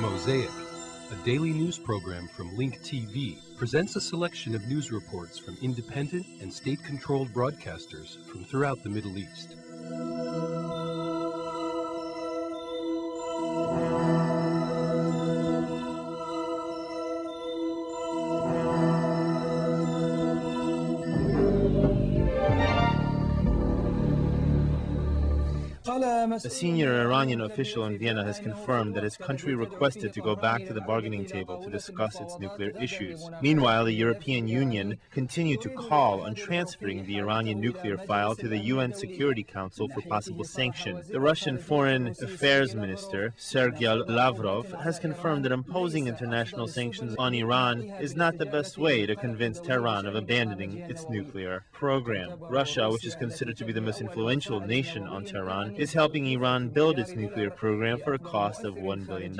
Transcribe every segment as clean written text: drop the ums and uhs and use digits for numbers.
Mosaic, a daily news program from Link TV, presents a selection of news reports from independent and state-controlled broadcasters from throughout the Middle East. A senior Iranian official in Vienna has confirmed that his country requested to go back to the bargaining table to discuss its nuclear issues. Meanwhile, the European Union continued to call on transferring the Iranian nuclear file to the UN Security Council for possible sanction. The Russian Foreign Affairs Minister, Sergei Lavrov, has confirmed that imposing international sanctions on Iran is not the best way to convince Tehran of abandoning its nuclear program. Russia, which is considered to be the most influential nation on Tehran, is helping Iran build its nuclear program for a cost of $1 billion.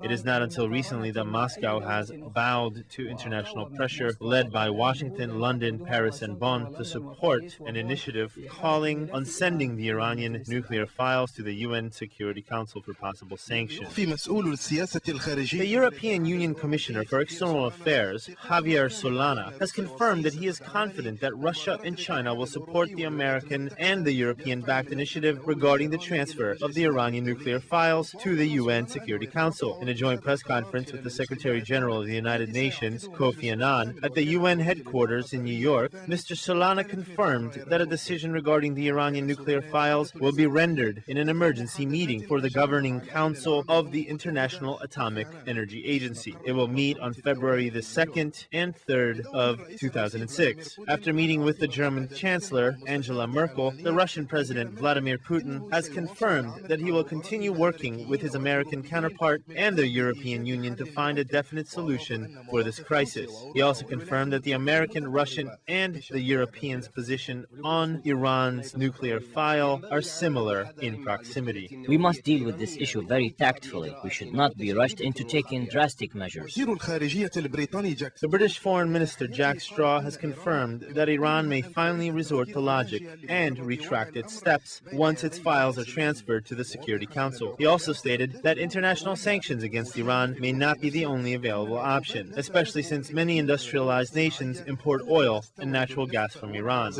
It is not until recently that Moscow has bowed to international pressure led by Washington, London, Paris, and Bonn to support an initiative calling on sending the Iranian nuclear files to the UN Security Council for possible sanctions. The European Union Commissioner for External Affairs, Javier Solana, has confirmed that he is confident that Russia and China will support the American and the European-backed initiative regarding the transfer of the Iranian nuclear files to the UN Security Council. In a joint press conference with the Secretary General of the United Nations, Kofi Annan, at the UN headquarters in New York, Mr. Solana confirmed that a decision regarding the Iranian nuclear files will be rendered in an emergency meeting for the Governing Council of the International Atomic Energy Agency. It will meet on February the 2nd and 3rd of 2006. After meeting with the German Chancellor, Angela Merkel, the Russian President Vladimir Putin has confirmed that he will continue working with his American counterpart and the European Union to find a definite solution for this crisis. He also confirmed that the American, Russian, and the Europeans' position on Iran's nuclear file are similar in proximity. We must deal with this issue very tactfully. We should not be rushed into taking drastic measures. The British Foreign Minister Jack Straw has confirmed that Iran may finally resort to logic and retract its steps once its files are transferred to the Security Council. He also stated that international sanctions against Iran may not be the only available option, especially since many industrialized nations import oil and natural gas from Iran.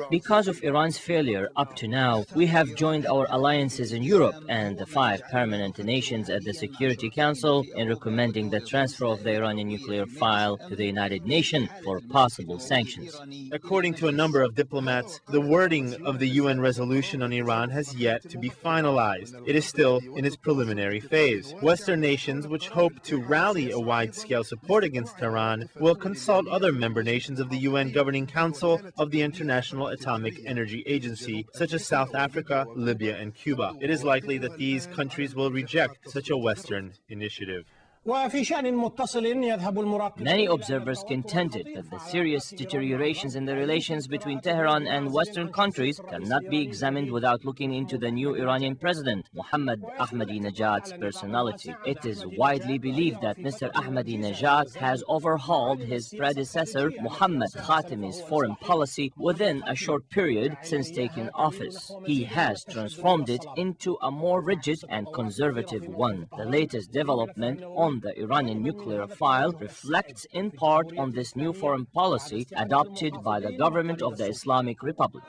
Because of Iran's failure up to now, we have joined our alliances in Europe and the 5 permanent nations at the Security Council in recommending the transfer of the Iranian nuclear file to the United Nations for possible sanctions. According to a number of diplomats, the wording of the UN resolution on Iran has yet to be finalized. It is still in its preliminary phase. Western nations, which hope to rally a wide-scale support against Tehran, will consult other member nations of the UN Governing Council of the International Atomic Energy Agency, such as South Africa, Libya, and Cuba. It is likely that these countries will reject such a Western initiative. Many observers contended that the serious deteriorations in the relations between Tehran and Western countries cannot be examined without looking into the new Iranian president, Ahmadinejad's personality. It is widely believed that Mr. Ahmadinejad has overhauled his predecessor, Mohammad Khatami's foreign policy within a short period since taking office. He has transformed it into a more rigid and conservative one. The latest development on the Iranian nuclear file reflects in part on this new foreign policy adopted by the government of the Islamic Republic.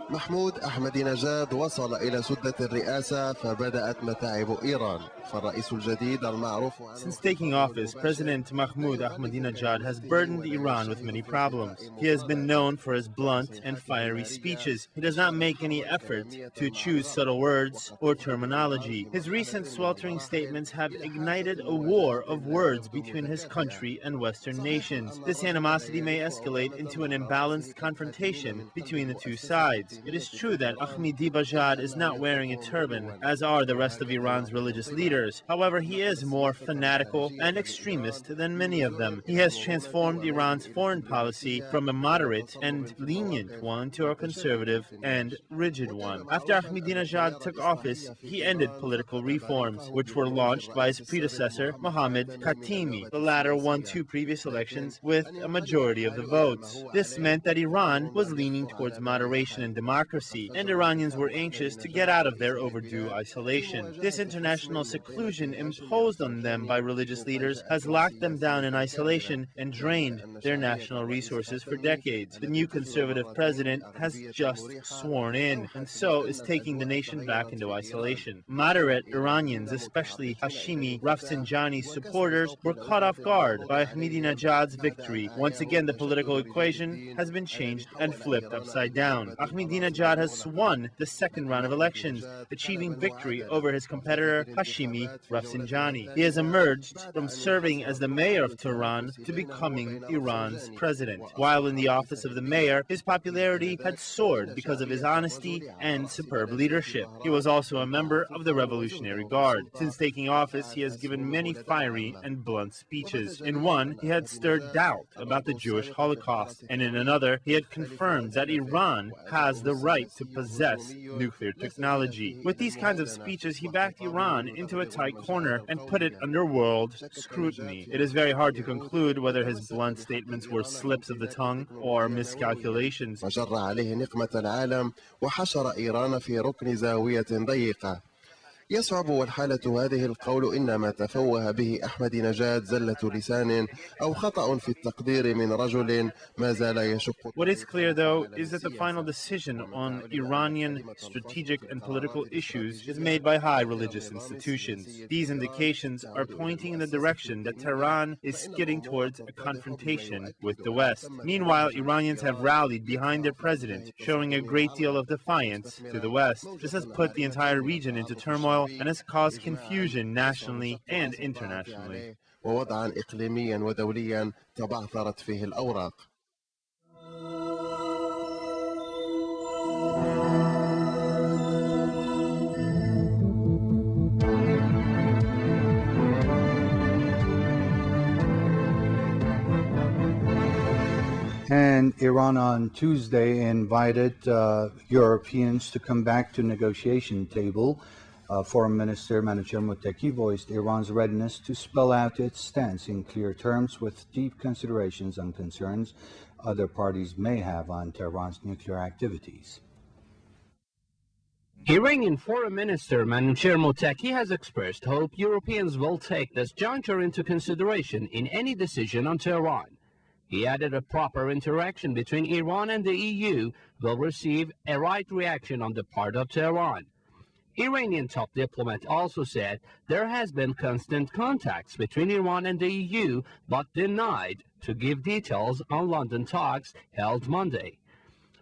محمود أحمدينجاد وصل إلى سدة الرئاسة فبدأت متاعب إيران فالرئيس الجديد المعروف. Since taking office, President Mahmoud Ahmadinejad has burdened Iran with many problems. He has been known for his blunt and fiery speeches. He does not make any effort to choose subtle words or terminology. His recent sweltering statements have ignited a war of words between his country and Western nations. This animosity may escalate into an imbalanced confrontation between the two sides. It is true that Ahmadinejad is not wearing a turban, as are the rest of Iran's religious leaders. However, he is more fanatical and extremist than many of them. He has transformed Iran's foreign policy from a moderate and lenient one to a conservative and rigid one. After Ahmadinejad took office, he ended political reforms, which were launched by his predecessor, Mohammad Khatami. The latter won 2 previous elections with a majority of the votes. This meant that Iran was leaning towards moderation and democracy, and Iranians were anxious to get out of their overdue isolation. This international seclusion imposed on them by religious leaders has locked them down in isolation and drained their national resources for decades. The new conservative president has just sworn in, and so is taking the nation back into isolation. Moderate Iranians, especially Hashemi Rafsanjani's supporters, were caught off guard by Ahmadinejad's victory. Once again, the political equation has been changed and flipped upside down. Ahmadinejad has won the second round of elections, achieving victory over his competitor Hashemi Rafsanjani. He has emerged from serving as the mayor of Tehran to becoming Iran's president. While in the office of the mayor, his popularity had soared because of his honesty and superb leadership. He was also a member of the Revolutionary Guard. Since taking office, he has given many fiery and blunt speeches. In one, he had stirred doubt about the Jewish Holocaust, and in another, he had confirmed that Iran has the right to possess nuclear technology. With these kinds of speeches, he backed Iran into a tight corner and put it under world scrutiny. It is very hard to conclude whether his blunt statements were slips of the tongue or miscalculations. وجر عليه نقمة العالم وحشر إيران في ركن زاوية ضيقة. يصعب والحالة هذه القول إنما تفوه به أحمدينجاد زلة لسان أو خطأ في التقدير من رجل ما زال يشق. What is clear, though, is that the final decision on Iranian strategic and political issues is made by high religious institutions. These indications are pointing in the direction that Tehran is skidding towards a confrontation with the West. Meanwhile, Iranians have rallied behind their president, showing a great deal of defiance to the West. This has put the entire region into turmoil and has caused confusion nationally and internationally. ووضعا إقليميا ودوليا تبعثرت فيه الأوراق. And Iran on Tuesday invited Europeans to come back to negotiation table. Foreign Minister Manucher Mottaki voiced Iran's readiness to spell out its stance in clear terms with deep considerations and concerns other parties may have on Tehran's nuclear activities. Iranian Foreign Minister Manucher Mottaki has expressed hope Europeans will take this juncture into consideration in any decision on Tehran. He added a proper interaction between Iran and the EU will receive a right reaction on the part of Tehran. Iranian top diplomat also said there has been constant contacts between Iran and the EU, but denied to give details on London talks held Monday.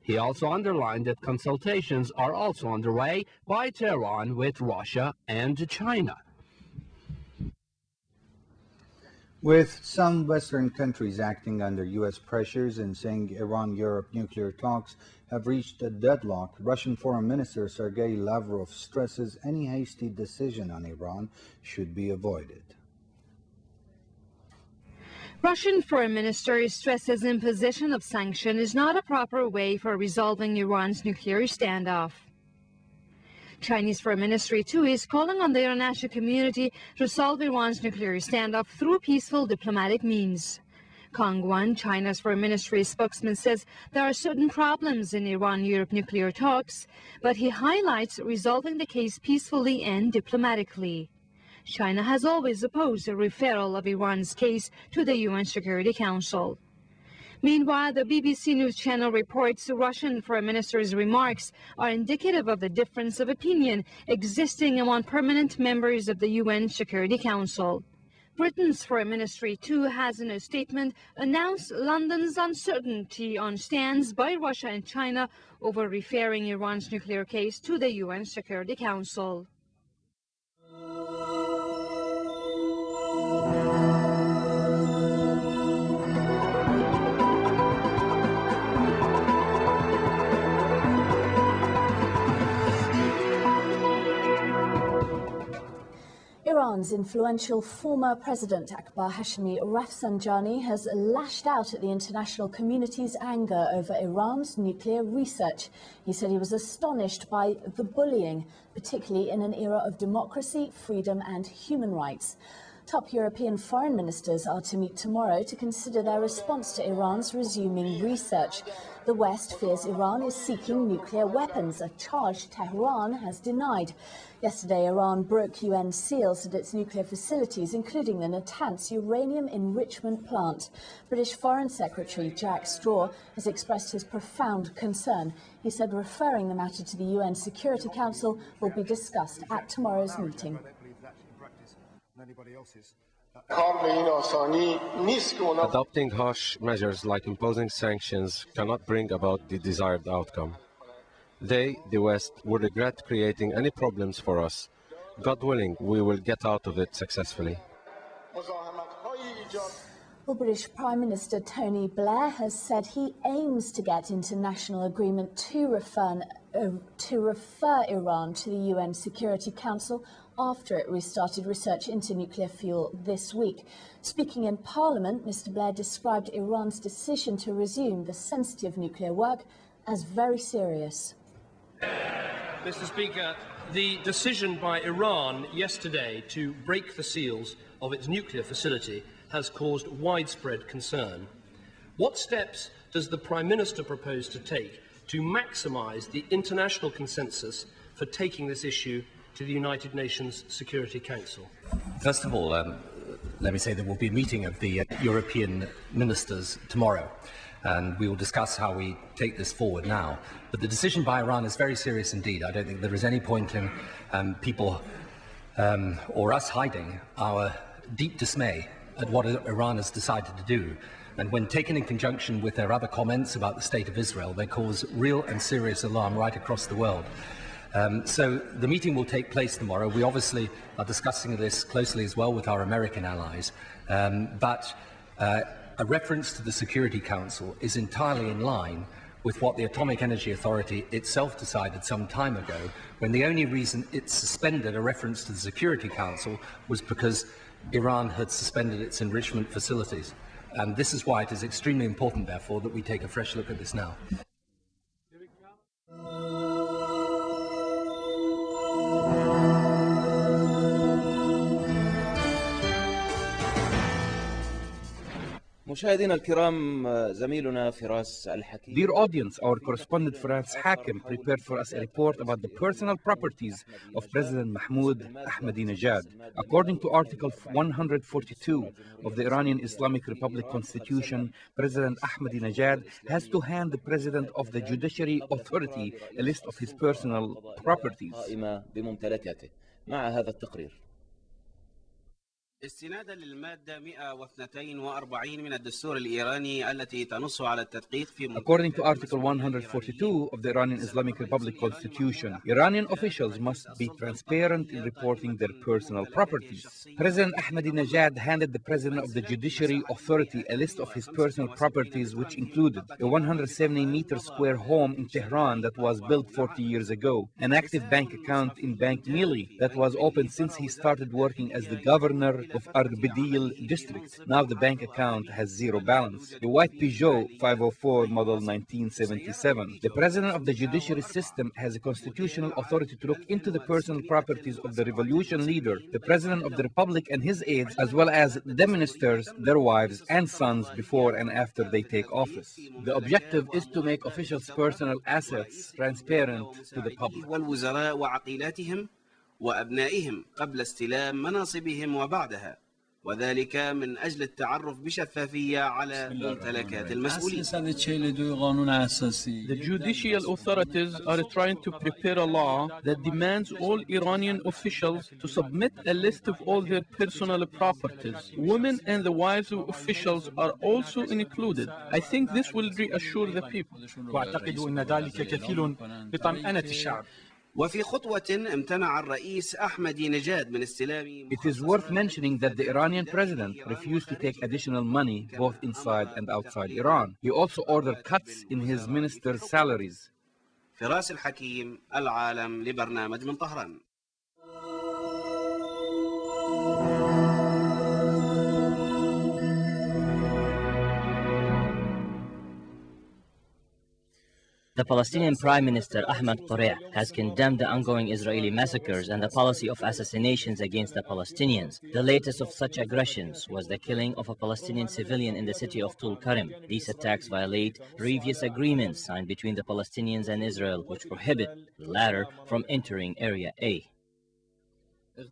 He also underlined that consultations are also underway by Tehran with Russia and China. With some Western countries acting under U.S. pressures and saying Iran-Europe nuclear talks have reached a deadlock, Russian Foreign Minister Sergei Lavrov stresses any hasty decision on Iran should be avoided. Russian Foreign Minister stresses imposition of sanction is not a proper way for resolving Iran's nuclear standoff. Chinese Foreign Ministry, too, is calling on the international community to solve Iran's nuclear standoff through peaceful diplomatic means. Kang Wan, China's Foreign Ministry spokesman, says there are certain problems in Iran-Europe nuclear talks, but he highlights resolving the case peacefully and diplomatically. China has always opposed a referral of Iran's case to the UN Security Council. Meanwhile, the BBC News Channel reports Russian Foreign Minister's remarks are indicative of the difference of opinion existing among permanent members of the UN Security Council. Britain's Foreign Ministry, too, has in a statement announced London's uncertainty on stands by Russia and China over referring Iran's nuclear case to the UN Security Council. Iran's influential former president Akbar Hashemi Rafsanjani has lashed out at the international community's anger over Iran's nuclear research. He said he was astonished by the bullying, particularly in an era of democracy, freedom and human rights. Top European foreign ministers are to meet tomorrow to consider their response to Iran's resuming research. The West fears Iran is seeking nuclear weapons, a charge Tehran has denied. Yesterday, Iran broke UN seals at its nuclear facilities, including the Natanz uranium enrichment plant. British Foreign Secretary Jack Straw has expressed his profound concern. He said referring the matter to the UN Security Council will be discussed at tomorrow's meeting. Adopting harsh measures like imposing sanctions cannot bring about the desired outcome. They, the West, would regret creating any problems for us. God willing, we will get out of it successfully. Well, British Prime Minister Tony Blair has said he aims to get international agreement to refer Iran to the UN Security Council after it restarted research into nuclear fuel this week. Speaking in Parliament, Mr. Blair described Iran's decision to resume the sensitive nuclear work as very serious. Mr. Speaker, the decision by Iran yesterday to break the seals of its nuclear facility has caused widespread concern. What steps does the Prime Minister propose to take to maximise the international consensus for taking this issue to the United Nations Security Council? First of all, let me say there will be a meeting of the European ministers tomorrow, and we will discuss how we take this forward now. But the decision by Iran is very serious indeed. I don't think there is any point in people or us hiding our deep dismay at what Iran has decided to do. And when taken in conjunction with their other comments about the state of Israel, they cause real and serious alarm right across the world. So the meeting will take place tomorrow. We obviously are discussing this closely as well with our American allies. But a reference to the Security Council is entirely in line with what the Atomic Energy Authority itself decided some time ago, when the only reason it suspended a reference to the Security Council was because Iran had suspended its enrichment facilities. And this is why it is extremely important, therefore, that we take a fresh look at this now. مشاهدينا الكرام زميلنا فراس الحكيم. Dear audience, our correspondent Firas Hakim prepared for us a report about the personal properties of President Mahmoud Ahmadinejad. According to Article 142 of the Iranian Islamic Republic Constitution, President Ahmadinejad has to hand the President of the Judiciary Authority a list of his personal properties. مع هذا التقرير. استنادا للمادة 142 من الدستور الإيراني التي تنص على التدقيق في According to Article 142 of the Iranian Islamic Republic Constitution, Iranian officials must be transparent in reporting their personal properties. President Ahmadinejad handed the President of the Judiciary Authority a list of his personal properties, which included a 170-meter square home in Tehran that was built 40 years ago, an active bank account in Bank Mili that was opened since he started working as the governor of IRIB2 district. Now the bank account has zero balance. A white Peugeot 504 model 1977. The President of the judiciary system has a constitutional authority to look into the personal properties of the revolution leader, the President of the Republic and his aides, as well as the ministers, their wives and sons before and after they take office. The objective is to make officials' personal assets transparent to the public. وأبنائهم قبل استلام مناصبهم وبعدها، وذلك من أجل التعرف بشفافية على ممتلكات المسؤولين. The judicial authorities are trying to prepare a law that demands all Iranian officials to submit a list of all their personal properties. Women and the wives of officials are also included. I think this will reassure the people. وأعتقد أن ذلك كفيل بطمأنة الشعب. وفي خطوة امتنع الرئيس أحمدي نجاد من استلام. It is worth mentioning that the Iranian president refused to take additional money both inside and outside Iran. He also ordered cuts in his ministers' salaries. فراس الحكيم العالم لبرنامج من طهران. The Palestinian Prime Minister Ahmed has condemned the ongoing Israeli massacres and the policy of assassinations against the Palestinians. The latest of such aggressions was the killing of a Palestinian civilian in the city of Tulkarem. These attacks violate previous agreements signed between the Palestinians and Israel, which prohibit the latter from entering Area A.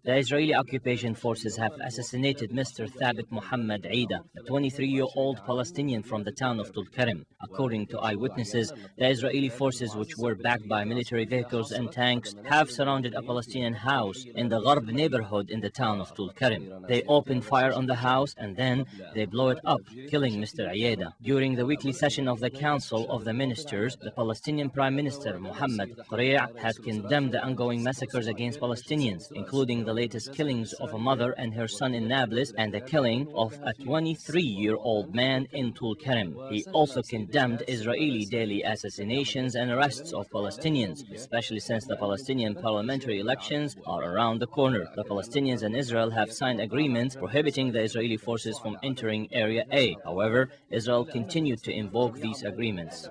The Israeli occupation forces have assassinated Mr. Thabit Muhammad Aida, a 23-year-old Palestinian from the town of Tulkarem. According to eyewitnesses, the Israeli forces, which were backed by military vehicles and tanks, have surrounded a Palestinian house in the Gharb neighborhood in the town of Tulkarem. They open fire on the house and then they blow it up, killing Mr. Aida. During the weekly session of the Council of the Ministers, the Palestinian Prime Minister Mohammed Qurayh has condemned the ongoing massacres against Palestinians, including the latest killings of a mother and her son in Nablus and the killing of a 23-year-old man in Tulkarem. He also condemned Israeli daily assassinations and arrests of Palestinians, especially since the Palestinian parliamentary elections are around the corner. The Palestinians and Israel have signed agreements prohibiting the Israeli forces from entering Area A. However, Israel continued to invoke these agreements.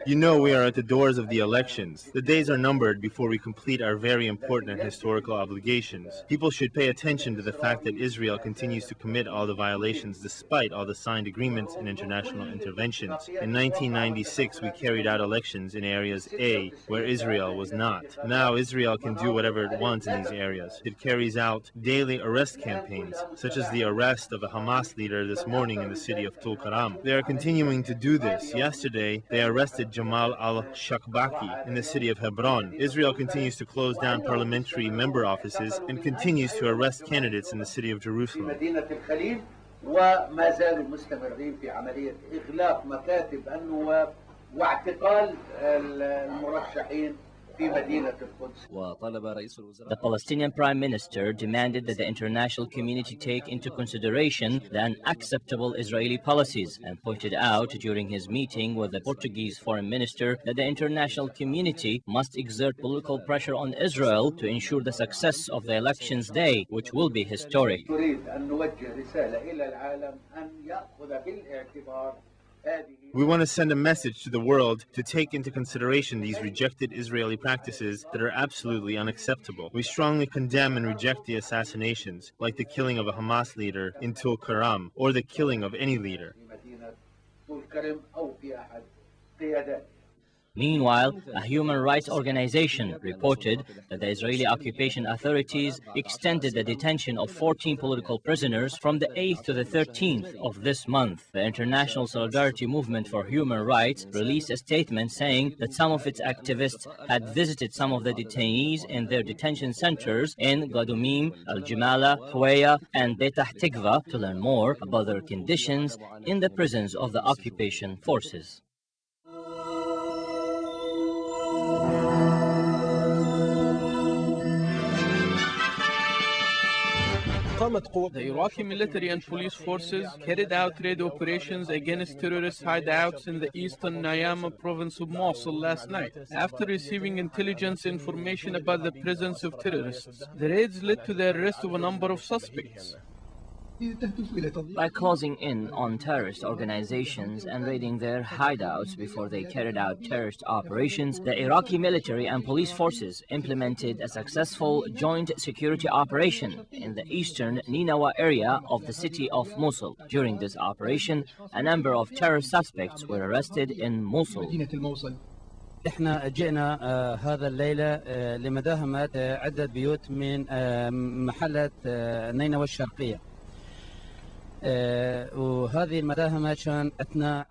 You know we are at the doors of the elections. The days are numbered before we complete our very important and historical obligations. People should pay attention to the fact that Israel continues to commit all the violations despite all the signed agreements and international interventions. In 1996, we carried out elections in areas A, where Israel was not. Now Israel can do whatever it wants in these areas. It carries out daily arrest campaigns, such as the arrest of a Hamas leader this morning in the city of Tulkarem. They are continuing to do this. Yesterday, they arrested Jamal al-Shakbaki in the city of Hebron. Israel continues to close down parliamentary member offices and continues to arrest candidates in the city of Jerusalem. The Palestinian Prime Minister demanded that the international community take into consideration the unacceptable Israeli policies and pointed out during his meeting with the Portuguese Foreign Minister that the international community must exert political pressure on Israel to ensure the success of the elections day, which will be historic. We want to send a message to the world to take into consideration these rejected Israeli practices that are absolutely unacceptable. We strongly condemn and reject the assassinations, like the killing of a Hamas leader in Tulkarem, or the killing of any leader. Meanwhile, a human rights organization reported that the Israeli occupation authorities extended the detention of 14 political prisoners from the 8th to the 13th of this month. The International Solidarity Movement for Human Rights released a statement saying that some of its activists had visited some of the detainees in their detention centers in Gadumim, Al-Jimala, Hawaya, and Betah Tikva to learn more about their conditions in the prisons of the occupation forces. The Iraqi military and police forces carried out raid operations against terrorist hideouts in the eastern Nayama province of Mosul last night, after receiving intelligence information about the presence of terrorists. The raids led to the arrest of a number of suspects. By closing in on terrorist organizations and raiding their hideouts before they carried out terrorist operations, the Iraqi military and police forces implemented a successful joint security operation in the eastern Ninawa area of the city of Mosul. During this operation, a number of terrorist suspects were arrested in Mosul. احنا جئنا هذا الليلة لمداهمة عدة بيوت من محلة نينوى الشرقية.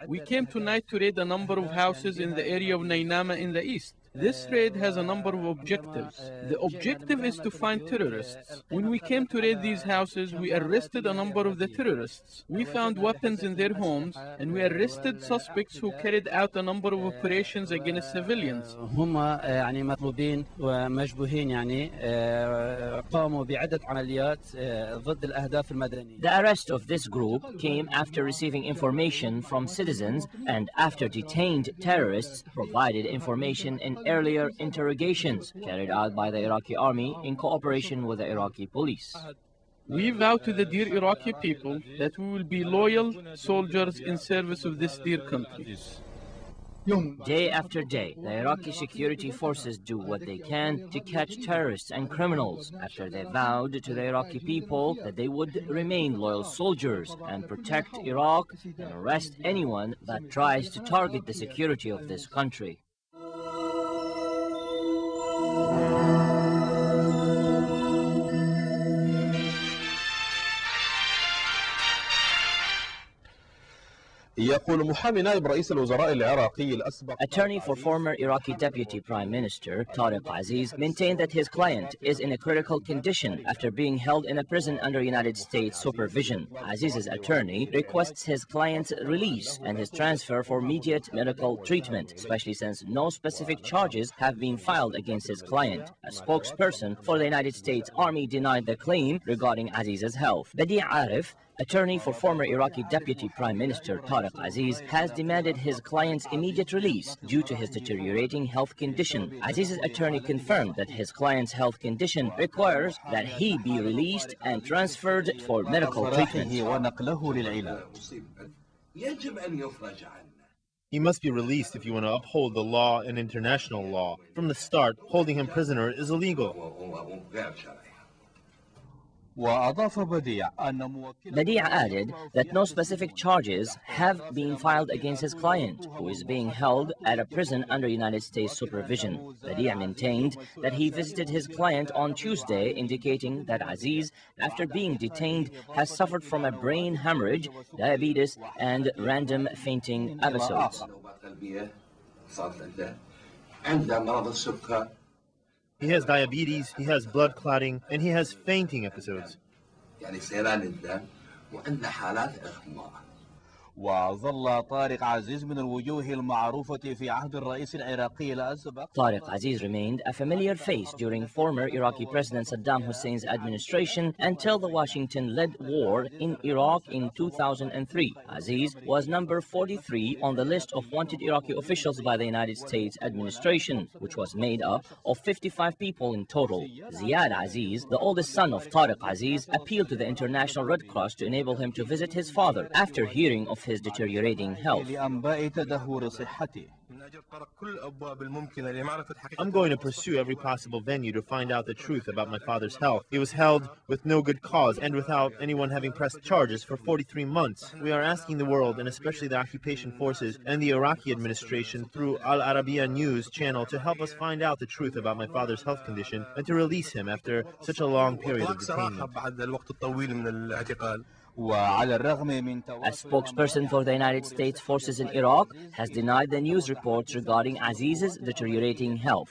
We came tonight to raid a number of houses in the area of Nainama in the east. This raid has a number of objectives. The objective is to find terrorists. When we came to raid these houses, we arrested a number of the terrorists. We found weapons in their homes, and we arrested suspects who carried out a number of operations against civilians. هم يعني مطلوبين ومشبوهين يعني قاموا بعدة عمليات ضد الأهداف المدنية. The arrest of this group came after receiving information from citizens and after detained terrorists provided information in earlier interrogations carried out by the Iraqi army in cooperation with the Iraqi police. We vow to the dear Iraqi people that we will be loyal soldiers in service of this dear country. Day after day, the Iraqi security forces do what they can to catch terrorists and criminals after they vowed to the Iraqi people that they would remain loyal soldiers and protect Iraq and arrest anyone that tries to target the security of this country. Attorney for former Iraqi Deputy Prime Minister Tariq Aziz maintained that his client is in a critical condition after being held in a prison under United States supervision. Aziz's attorney requests his client's release and his transfer for immediate medical treatment, especially since no specific charges have been filed against his client. A spokesperson for the United States Army denied the claim regarding Aziz's health. Badi Arif, attorney for former Iraqi Deputy Prime Minister Tariq Aziz, has demanded his client's immediate release due to his deteriorating health condition. Aziz's attorney confirmed that his client's health condition requires that he be released and transferred for medical treatment. He must be released if you want to uphold the law and international law. From the start, holding him prisoner is illegal. Badi' added that no specific charges have been filed against his client, who is being held at a prison under United States supervision. Badi' maintained that he visited his client on Tuesday, indicating that Aziz, after being detained, has suffered from a brain hemorrhage, diabetes, and random fainting episodes. He has diabetes, he has blood clotting, and he has fainting episodes. Tariq Aziz remained a familiar face during former Iraqi President Saddam Hussein's administration until the Washington-led war in Iraq in 2003. Aziz was number 43 on the list of wanted Iraqi officials by the United States administration, which was made up of 55 people in total. Ziad Aziz, the oldest son of Tariq Aziz, appealed to the International Red Cross to enable him to visit his father after hearing of his deteriorating health. I'm going to pursue every possible venue to find out the truth about my father's health. He was held with no good cause and without anyone having pressed charges for 43 months. We are asking the world, and especially the occupation forces and the Iraqi administration through Al Arabiya News channel, to help us find out the truth about my father's health condition and to release him after such a long period of detainment. A spokesperson for the United States forces in Iraq has denied the news reports regarding Aziz's deteriorating health.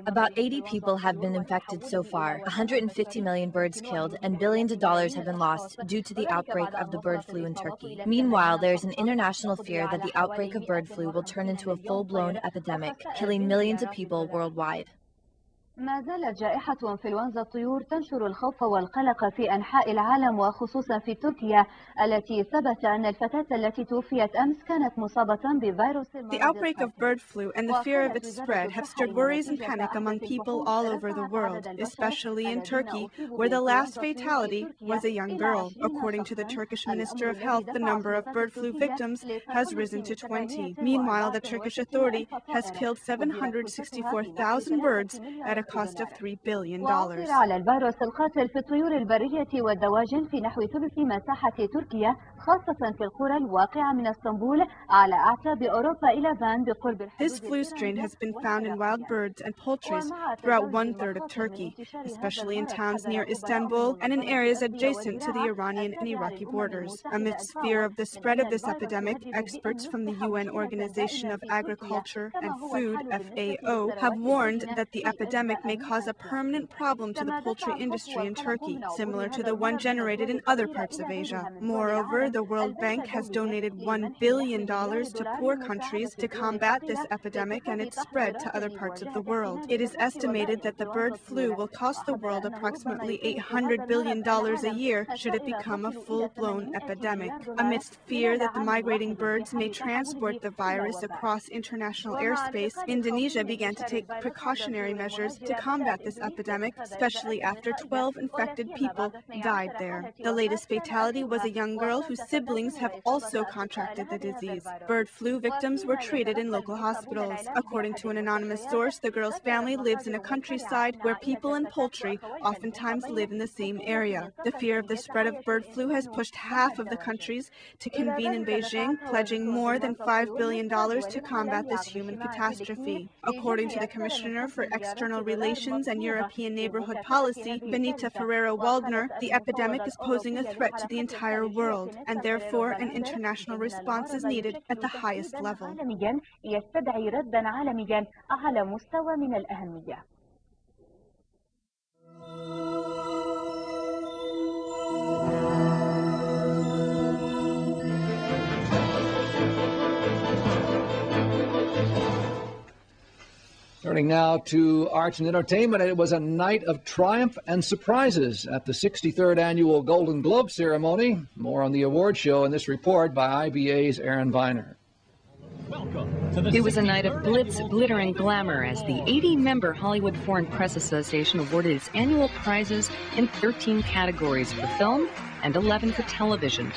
About 80 people have been infected so far, 150 million birds killed, and billions of dollars have been lost due to the outbreak of the bird flu in Turkey. Meanwhile, there is an international fear that the outbreak of bird flu will turn into a full-blown epidemic, killing millions of people worldwide. ما زالت جائحة إنفلونزا الطيور تنشر الخوف والقلق في أنحاء العالم وخصوصا في تركيا التي ثبت أن الفتاة التي توفيت أمس كانت مصابة بفيروس. The outbreak of bird flu and the fear of its spread have stirred worries and panic among people all over the world, especially in Turkey, where the last fatality was a young girl. According to the Turkish Minister of Health, the number of bird flu victims has risen to 20. Meanwhile, the Turkish Authority has killed 764,000 birds at a cost of $3 billion. على الفيروس القاتل في الطيور البرية والدواجن في نحو ثلث مساحة تركيا، خاصة في القرى الواقعة من اسطنبول على أعتاب أوروبا إلى فان بقرب الحدود. This flu strain has been found in wild birds and poultry throughout one-third of Turkey, especially in towns near Istanbul and in areas adjacent to the Iranian and Iraqi borders. Amidst fear of the spread of this epidemic, experts from the UN Organization of Agriculture and Food, FAO, have warned that the epidemic epidemic may cause a permanent problem to the poultry industry in Turkey, similar to the one generated in other parts of Asia. Moreover, the World Bank has donated $1 billion to poor countries to combat this epidemic and its spread to other parts of the world. It is estimated that the bird flu will cost the world approximately $800 billion a year should it become a full-blown epidemic. Amidst fear that the migrating birds may transport the virus across international airspace, Indonesia began to take precautionary measures to combat this epidemic, especially after 12 infected people died there. The latest fatality was a young girl whose siblings have also contracted the disease. Bird flu victims were treated in local hospitals. According to an anonymous source, the girl's family lives in a countryside where people and poultry oftentimes live in the same area. The fear of the spread of bird flu has pushed half of the countries to convene in Beijing, pledging more than $5 billion to combat this human catastrophe. According to the Commissioner for External Relations and European Neighborhood Policy, Benita Ferrero-Waldner, the epidemic is posing a threat to the entire world, and therefore an international response is needed at the highest level. Turning now to arts and entertainment, it was a night of triumph and surprises at the 63rd Annual Golden Globe ceremony. More on the award show in this report by IBA's Aaron Viner. It was a night of glitz, glitter, and glamour as the 80-member Hollywood Foreign Press Association awarded its annual prizes in 13 categories for film and 11 for television.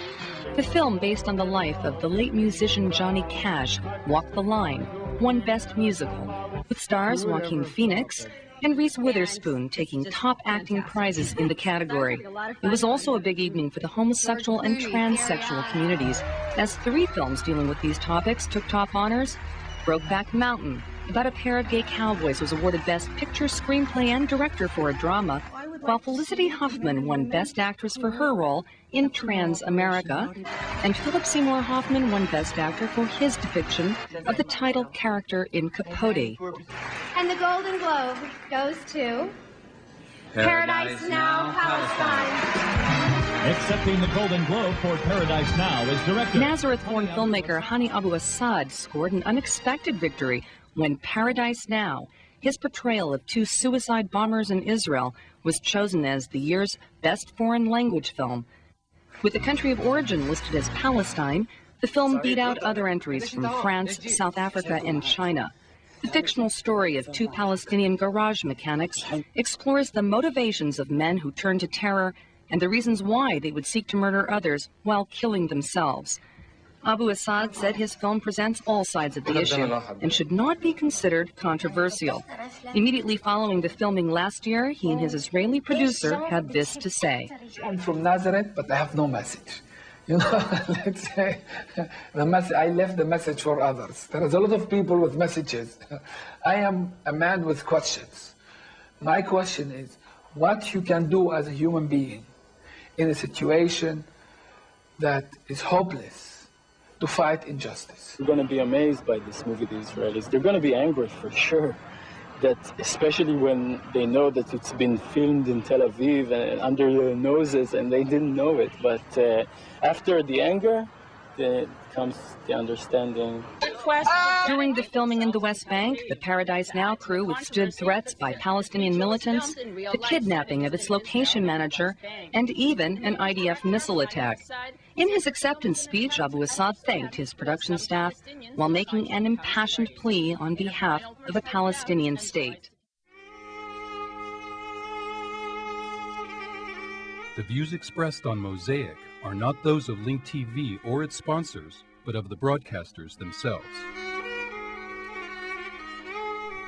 The film, based on the life of the late musician Johnny Cash, Walk the Line, won Best Musical, with stars Joaquin Phoenix and Reese Witherspoon taking top acting prizes in the category. It was also a big evening for the homosexual and transsexual communities, as 3 films dealing with these topics took top honors. Brokeback Mountain, about a pair of gay cowboys, was awarded Best Picture, Screenplay, and Director for a drama, while Felicity Huffman won Best Actress for her role in Trans America, and Philip Seymour Hoffman won Best Actor for his depiction of the title character in Capote. And the Golden Globe goes to Paradise Now, Palestine. Accepting the Golden Globe for Paradise Now is director. Nazareth-born filmmaker Hani Abu Assad scored an unexpected victory when Paradise Now, his portrayal of 2 suicide bombers in Israel, was chosen as the year's best foreign language film. With the country of origin listed as Palestine, the film beat out other entries from France, South Africa, and China. The fictional story of 2 Palestinian garage mechanics explores the motivations of men who turn to terror and the reasons why they would seek to murder others while killing themselves. Abu Assad said his film presents all sides of the issue and should not be considered controversial. Immediately following the filming last year, he and his Israeli producer had this to say. I'm from Nazareth, but I have no message. You know, let's say, I left the message for others. There is a lot of people with messages. I am a man with questions. My question is, what you can do as a human being in a situation that is hopeless to fight injustice. You're going to be amazed by this movie, the Israelis. They're going to be angry for sure, that especially when they know that it's been filmed in Tel Aviv and under their noses and they didn't know it. But after the anger, comes the understanding. During the filming in the West Bank, the Paradise Now crew withstood threats by Palestinian militants, the kidnapping of its location manager, and even an IDF missile attack. In his acceptance speech, Abu Assad thanked his production staff while making an impassioned plea on behalf of a Palestinian state. The views expressed on Mosaic are not those of Link TV or its sponsors, but of the broadcasters themselves.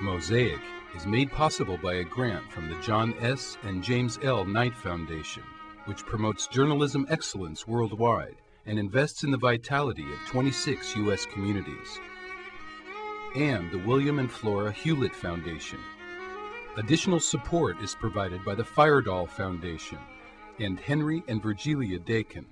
Mosaic is made possible by a grant from the John S. and James L. Knight Foundation, which promotes journalism excellence worldwide and invests in the vitality of 26 U.S. communities, and the William and Flora Hewlett Foundation. Additional support is provided by the Firedoll Foundation and Henry and Virgilia Dakin.